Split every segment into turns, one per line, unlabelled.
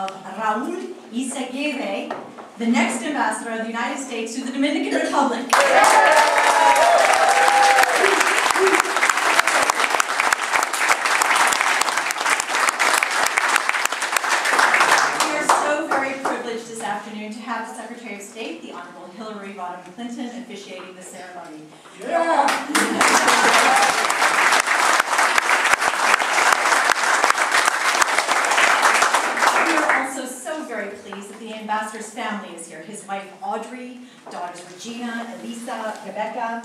of Raul Yzaguirre, the next ambassador of the United States to the Dominican Republic. This afternoon to have the Secretary of State, the Honorable Hillary Rodham Clinton, officiating the ceremony. Yeah. We are also so very pleased that the ambassador's family is here. His wife Audrey, daughters Regina, Elisa, Rebecca,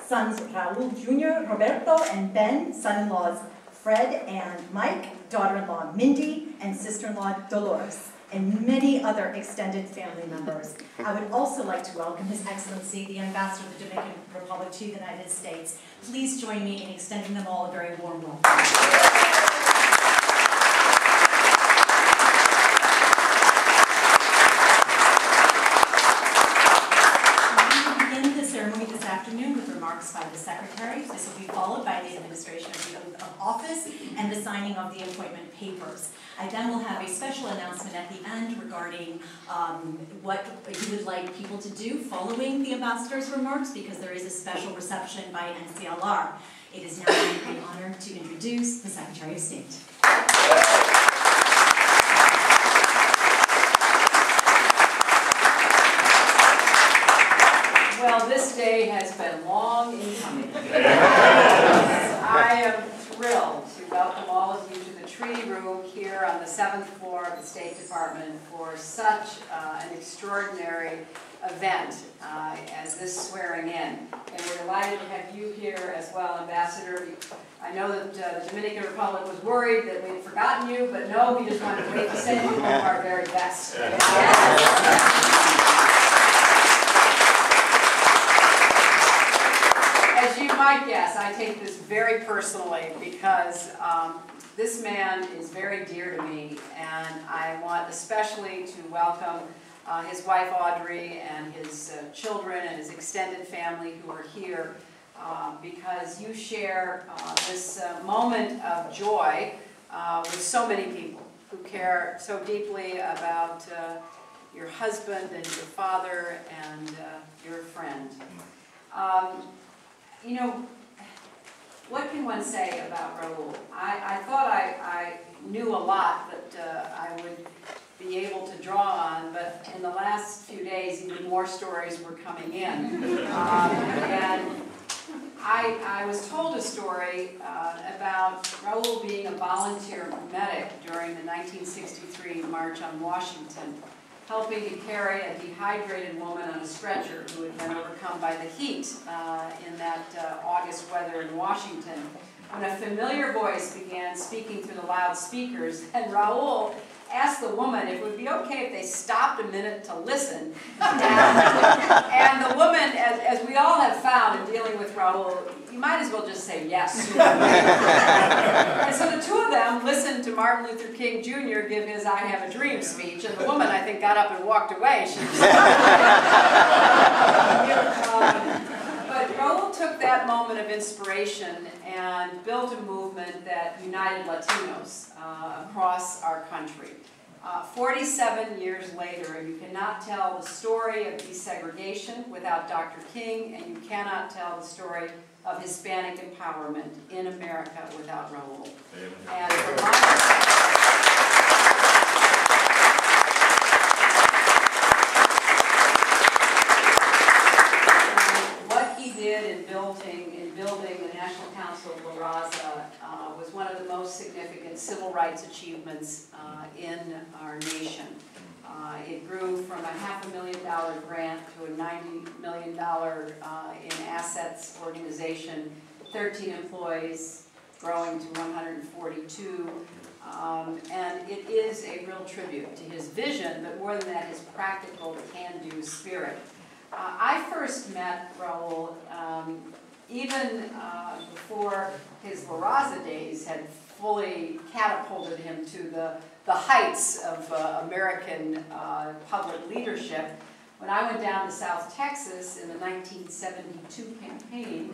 sons Raul Jr., Roberto, and Ben, son-in-laws Fred and Mike, daughter-in-law Mindy, and sister-in-law Dolores, and many other extended family members. I would also like to welcome His Excellency, the Ambassador of the Dominican Republic to the United States. Please join me in extending them all a very warm welcome. We begin the ceremony this afternoon with remarks by the Secretary. This will be followed by the administration of the oath of office and the signing of the appointment papers. I then will have a special announcement at the end regarding what you would like people to do following the ambassador's remarks, because there is a special reception by NCLR. It is now my great honor to introduce the Secretary of State.
Well, this day has been long in coming. I am thrilled to welcome all of you to the Treaty Room here on the 7th floor of the State Department for such an extraordinary event as this swearing in. And we're delighted to have you here as well, Ambassador. I know that the Dominican Republic was worried that we'd forgotten you, but no, we just wanted to wait to send you one of our very best. As you might guess, I take this very personally because this man is very dear to me, and I want especially to welcome his wife Audrey and his children and his extended family who are here because you share this moment of joy with so many people who care so deeply about your husband and your father and your friend. You know, what can one say about Raul? I thought I knew a lot that I would be able to draw on, but in the last few days, even more stories were coming in. And I was told a story about Raul being a volunteer medic during the 1963 March on Washington, helping to carry a dehydrated woman on a stretcher who had been overcome by the heat in that August weather in Washington, when a familiar voice began speaking through the loudspeakers, and Raul asked the woman if it would be okay if they stopped a minute to listen. And the woman, as we all have found in dealing with Raul, you might as well just say yes. And so the two of them listened to Martin Luther King Jr. give his I Have a Dream speech, and the woman, I think, got up and walked away. She was but Raul took that moment of inspiration and built a movement that united Latinos across our country. 47 years later, you cannot tell the story of desegregation without Dr. King, and you cannot tell the story of Hispanic empowerment in America without Raul. And what he did in building the National Council of La Raza was one of the most significant civil rights achievements in our nation. It grew from a $500,000 grant to a $90 million in assets organization, 13 employees, growing to 142. And it is a real tribute to his vision, but more than that, his practical, can-do spirit. I first met Raul even before his La Raza days had fully catapulted him to the heights of American public leadership. When I went down to South Texas in the 1972 campaign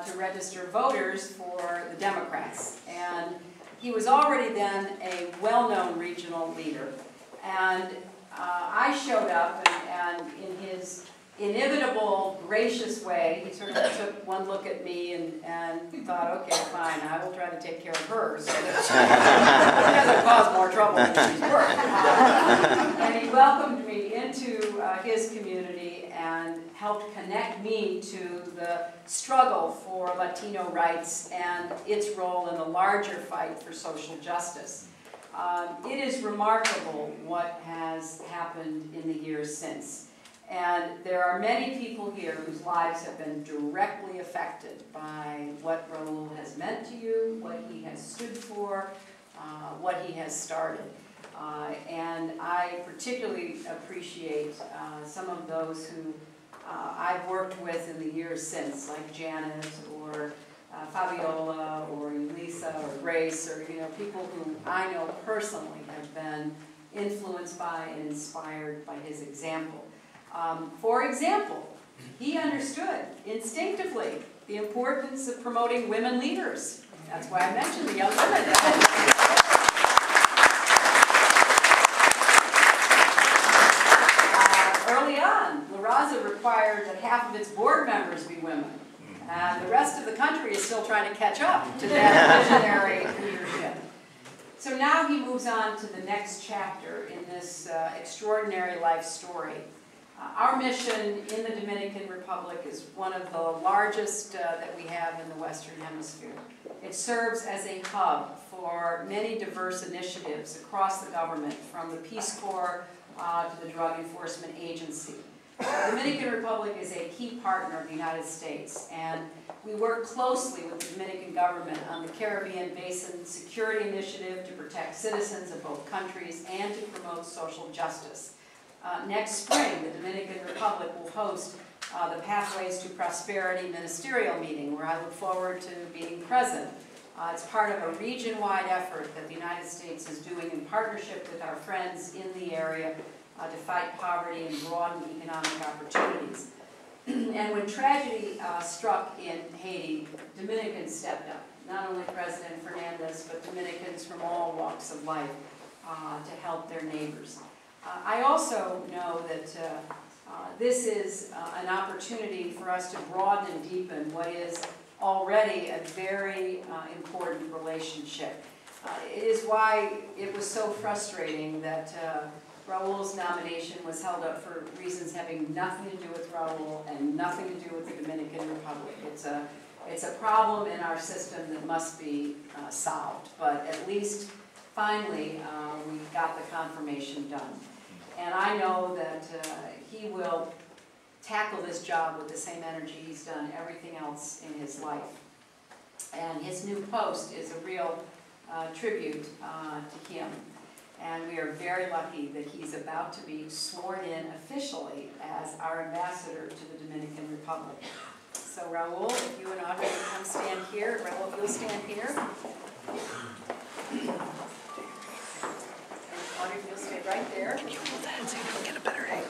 to register voters for the Democrats, and he was already then a well-known regional leader. And I showed up, and in his inimitable, gracious way, he sort of took one look at me and thought, okay, fine, I will try to take care of her so that she doesn't cause more trouble than she's worth. And he welcomed me into his community and helped connect me to the struggle for Latino rights and its role in the larger fight for social justice. It is remarkable what has happened in the years since. And there are many people here whose lives have been directly affected by what Raul has meant to you, what he has stood for, what he has started. And I particularly appreciate some of those who I've worked with in the years since, like Janet or Fabiola or Elisa or Grace, or people who I know personally have been influenced by and inspired by his example. For example, he understood instinctively the importance of promoting women leaders. That's why I mentioned the young women. Early on, La Raza required that half of its board members be women. And the rest of the country is still trying to catch up to that visionary leadership. So now he moves on to the next chapter in this extraordinary life story. Our mission in the Dominican Republic is one of the largest that we have in the Western Hemisphere. It serves as a hub for many diverse initiatives across the government, from the Peace Corps to the Drug Enforcement Agency. The Dominican Republic is a key partner of the United States, and we work closely with the Dominican government on the Caribbean Basin Security Initiative to protect citizens of both countries and to promote social justice. Next spring, the Dominican Republic will host the Pathways to Prosperity Ministerial Meeting, where I look forward to being present. It's part of a region-wide effort that the United States is doing in partnership with our friends in the area to fight poverty and broaden economic opportunities. And when tragedy struck in Haiti, Dominicans stepped up. Not only President Fernandez, but Dominicans from all walks of life to help their neighbors. I also know that this is an opportunity for us to broaden and deepen what is already a very important relationship. It is why it was so frustrating that Raul's nomination was held up for reasons having nothing to do with Raul and nothing to do with the Dominican Republic. It's a problem in our system that must be solved, but at least finally we got the confirmation done. And I know that he will tackle this job with the same energy he's done everything else in his life. And his new post is a real tribute to him. And we are very lucky that he's about to be sworn in officially as our ambassador to the Dominican Republic. So Raul, if you and Audrey will come stand here. Raul, if you'll stand here. Audrey, if you'll stay right there.
Can you hold that so you don't get a better angle?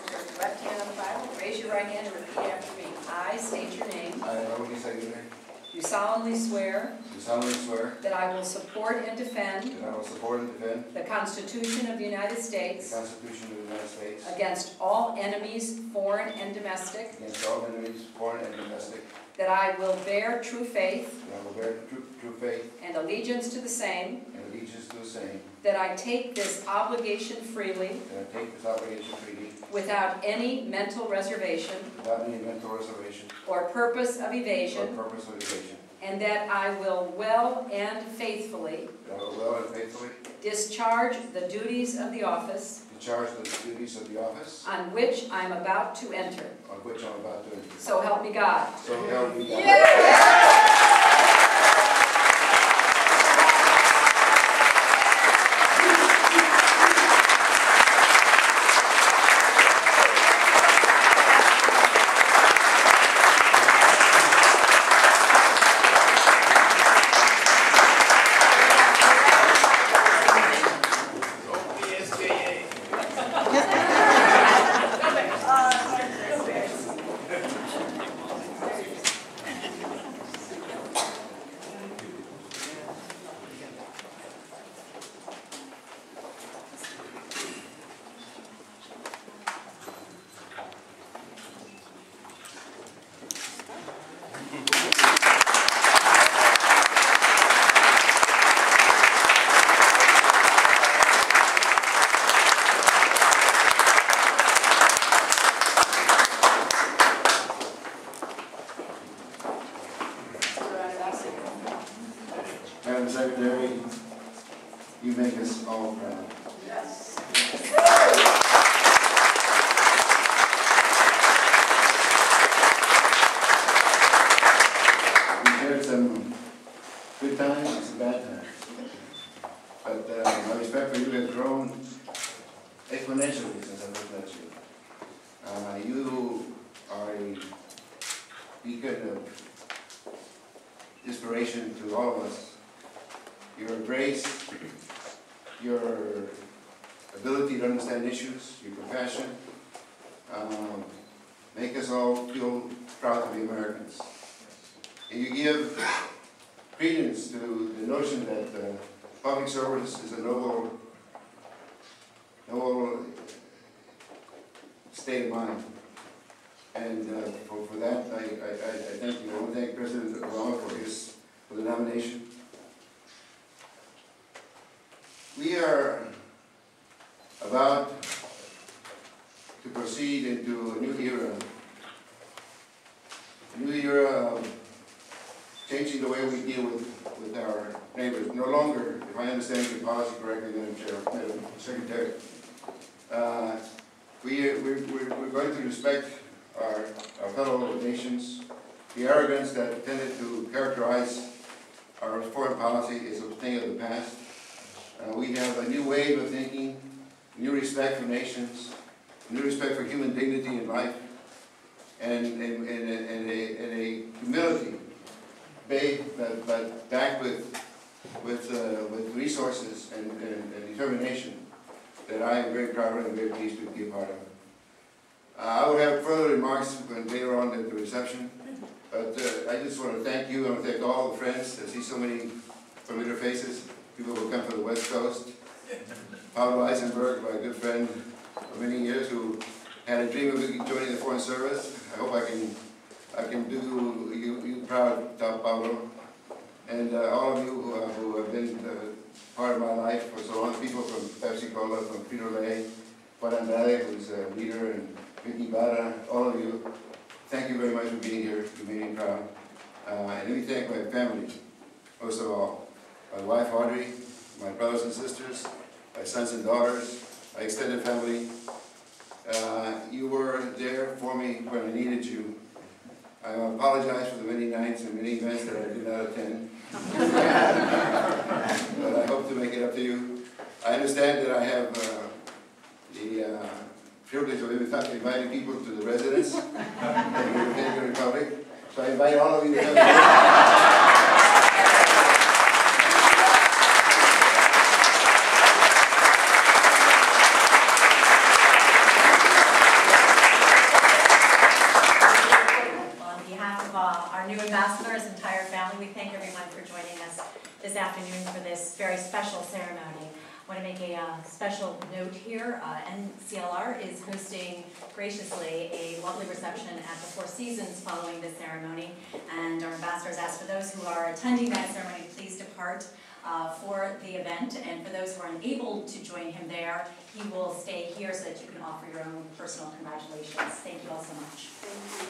Put your left hand on the Bible. Raise your right hand and repeat after me. I state your name.
I, Raul Yzaguirre,
Do solemnly swear
do solemnly swear
that I will support and defend
that I will support and defend
the Constitution of the United
the
States
Constitution of the United States
against all enemies, foreign and domestic,
against all enemies, foreign and domestic,
that I will bear true faith
that I will bear true faith
and allegiance to the same,
and allegiance to the same,
that I take this obligation freely
that I take this obligation freely
without any mental reservation
without any mental reservation
or purpose of
or
evasion,
purpose of evasion,
and that I will well and faithfully
that I will well and faithfully
discharge the duties of the office
discharge the duties of the office
on which I am about to enter.
on which I am about to enter.
So help me God.
So help me God. You make us all proud.
Yes.
We shared some good times and some bad times. But my respect for you has grown exponentially since I first met you. You are a beacon of inspiration to all of us. Your grace, your ability to understand issues, your compassion, make us all feel proud to be Americans. And you give credence to the notion that public service is a noble state of mind. And for that, I thank you. I want to thank President Obama for the nomination. We are about to proceed into a new era of changing the way we deal with our neighbors. No longer, if I understand your policy correctly, Madam Secretary, we're going to respect our fellow nations. The arrogance that tended to characterize our foreign policy is a thing of the past. We have a new wave of thinking, new respect for nations, new respect for human dignity in life, and a humility, but backed with resources and determination that I am very proud of and very pleased to be a part of. I will have further remarks later on at the reception, but I just want to thank you. I want to thank all the friends. I see so many familiar faces, people who come from the West Coast. Paul Eisenberg, my good friend for many years, who had a dream of joining the Foreign Service. I hope I can do you proud, Paulo, and all of you who have been part of my life for so long. People from Pepsi Cola, from Frito-Lay, Juan Andrade, who's a leader, and Vicky Barra, all of you. Thank you very much for being here. You made me proud. And let me thank my family, most of all. My wife, Audrey, my brothers and sisters, my sons and daughters, my extended family. You were there for me when I needed you. I apologize for the many nights and many events that I did not attend. But I hope to make it up to you. I understand that I have the privilege of inviting people to the residence of the Dominican Republic. So I invite all of you to come.
Ambassador's entire family, we thank everyone for joining us this afternoon for this very special ceremony. I want to make a special note here. NCLR is hosting graciously a lovely reception at the Four Seasons following this ceremony, and our ambassadors ask for those who are attending that ceremony, please depart for the event, and for those who are unable to join him there, he will stay here so that you can offer your own personal congratulations. Thank you all so much.
Thank you.